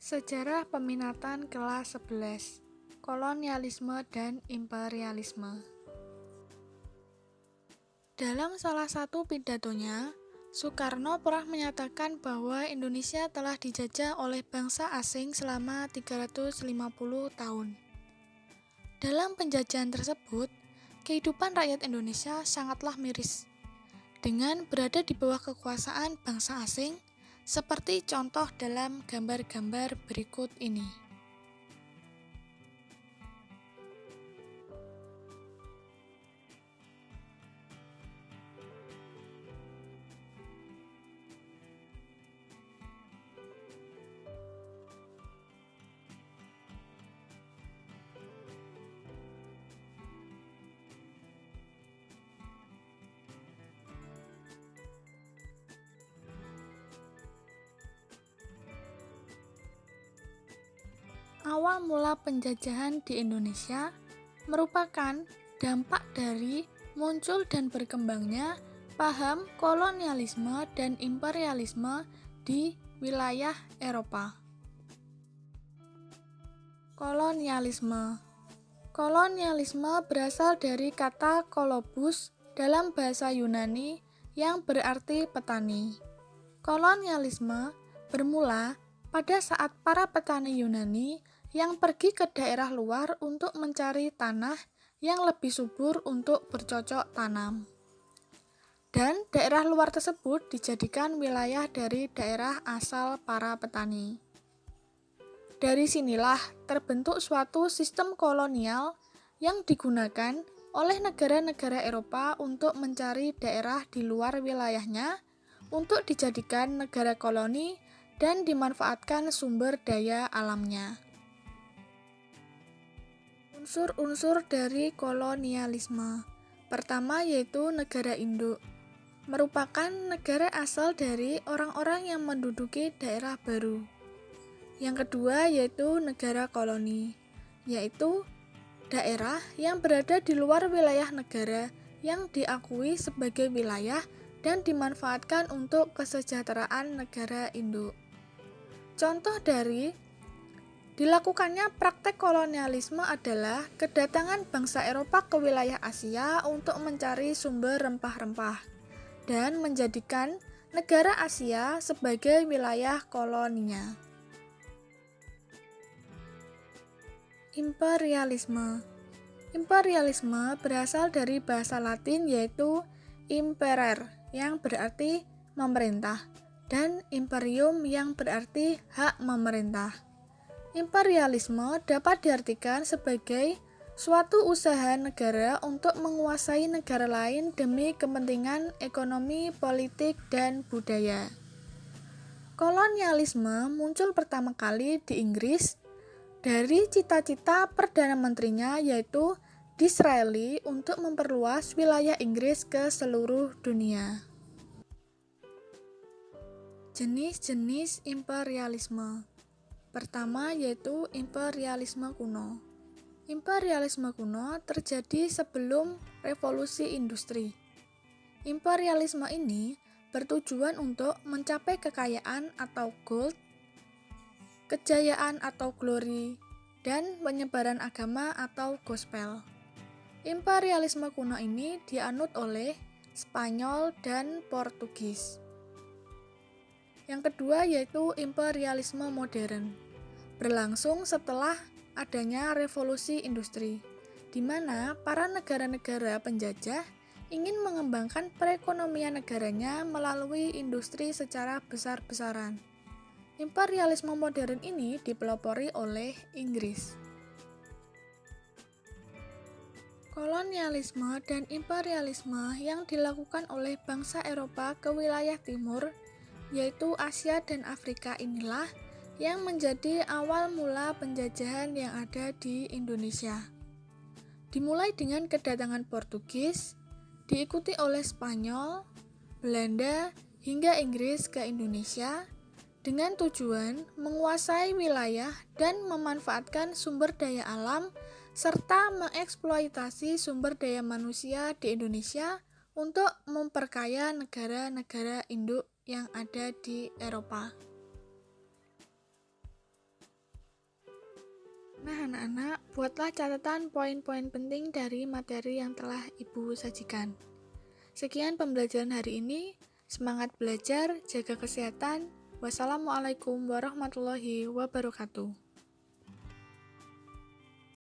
Sejarah peminatan kelas 11, Kolonialisme dan Imperialisme. Dalam salah satu pidatonya, Soekarno pernah menyatakan bahwa Indonesia telah dijajah oleh bangsa asing selama 350 tahun. Dalam penjajahan tersebut, kehidupan rakyat Indonesia sangatlah miris, dengan berada di bawah kekuasaan bangsa asing, seperti contoh dalam gambar-gambar berikut ini. Awal mula penjajahan di Indonesia merupakan dampak dari muncul dan berkembangnya paham kolonialisme dan imperialisme di wilayah Eropa. Kolonialisme berasal dari kata kolobus dalam bahasa Yunani yang berarti petani. Kolonialisme bermula pada saat para petani Yunani yang pergi ke daerah luar untuk mencari tanah yang lebih subur untuk bercocok tanam. Dan daerah luar tersebut dijadikan wilayah dari daerah asal para petani. Dari sinilah terbentuk suatu sistem kolonial yang digunakan oleh negara-negara Eropa untuk mencari daerah di luar wilayahnya untuk dijadikan negara koloni dan dimanfaatkan sumber daya alamnya. Unsur-unsur dari kolonialisme. Pertama yaitu negara induk. Merupakan negara asal dari orang-orang yang menduduki daerah baru. Yang kedua yaitu negara koloni, yaitu daerah yang berada di luar wilayah negara yang diakui sebagai wilayah dan dimanfaatkan untuk kesejahteraan negara induk. Contoh dari dilakukannya praktek kolonialisme adalah kedatangan bangsa Eropa ke wilayah Asia untuk mencari sumber rempah-rempah dan menjadikan negara Asia sebagai wilayah koloninya. Imperialisme berasal dari bahasa Latin yaitu imperer yang berarti memerintah dan imperium yang berarti hak memerintah. Imperialisme dapat diartikan sebagai suatu usaha negara untuk menguasai negara lain demi kepentingan ekonomi, politik, dan budaya. Kolonialisme muncul pertama kali di Inggris dari cita-cita Perdana Menterinya yaitu Disraeli untuk memperluas wilayah Inggris ke seluruh dunia. Jenis-jenis imperialisme. Pertama yaitu imperialisme kuno. Imperialisme kuno terjadi sebelum revolusi industri. Imperialisme ini bertujuan untuk mencapai kekayaan atau gold, kejayaan atau glory, dan penyebaran agama atau gospel. Imperialisme kuno ini dianut oleh Spanyol dan Portugis. Yang kedua yaitu imperialisme modern, berlangsung setelah adanya revolusi industri, di mana para negara-negara penjajah ingin mengembangkan perekonomian negaranya melalui industri secara besar-besaran. Imperialisme modern ini dipelopori oleh Inggris. Kolonialisme dan imperialisme yang dilakukan oleh bangsa Eropa ke wilayah timur, yaitu Asia dan Afrika inilah yang menjadi awal mula penjajahan yang ada di Indonesia. Dimulai dengan kedatangan Portugis, diikuti oleh Spanyol, Belanda, hingga Inggris ke Indonesia, dengan tujuan menguasai wilayah dan memanfaatkan sumber daya alam serta mengeksploitasi sumber daya manusia di Indonesia untuk memperkaya negara-negara induk yang ada di Eropa. Nah, anak-anak, buatlah catatan poin-poin penting dari materi yang telah Ibu sajikan. Sekian pembelajaran hari ini. Semangat belajar, jaga kesehatan. Wassalamualaikum warahmatullahi wabarakatuh.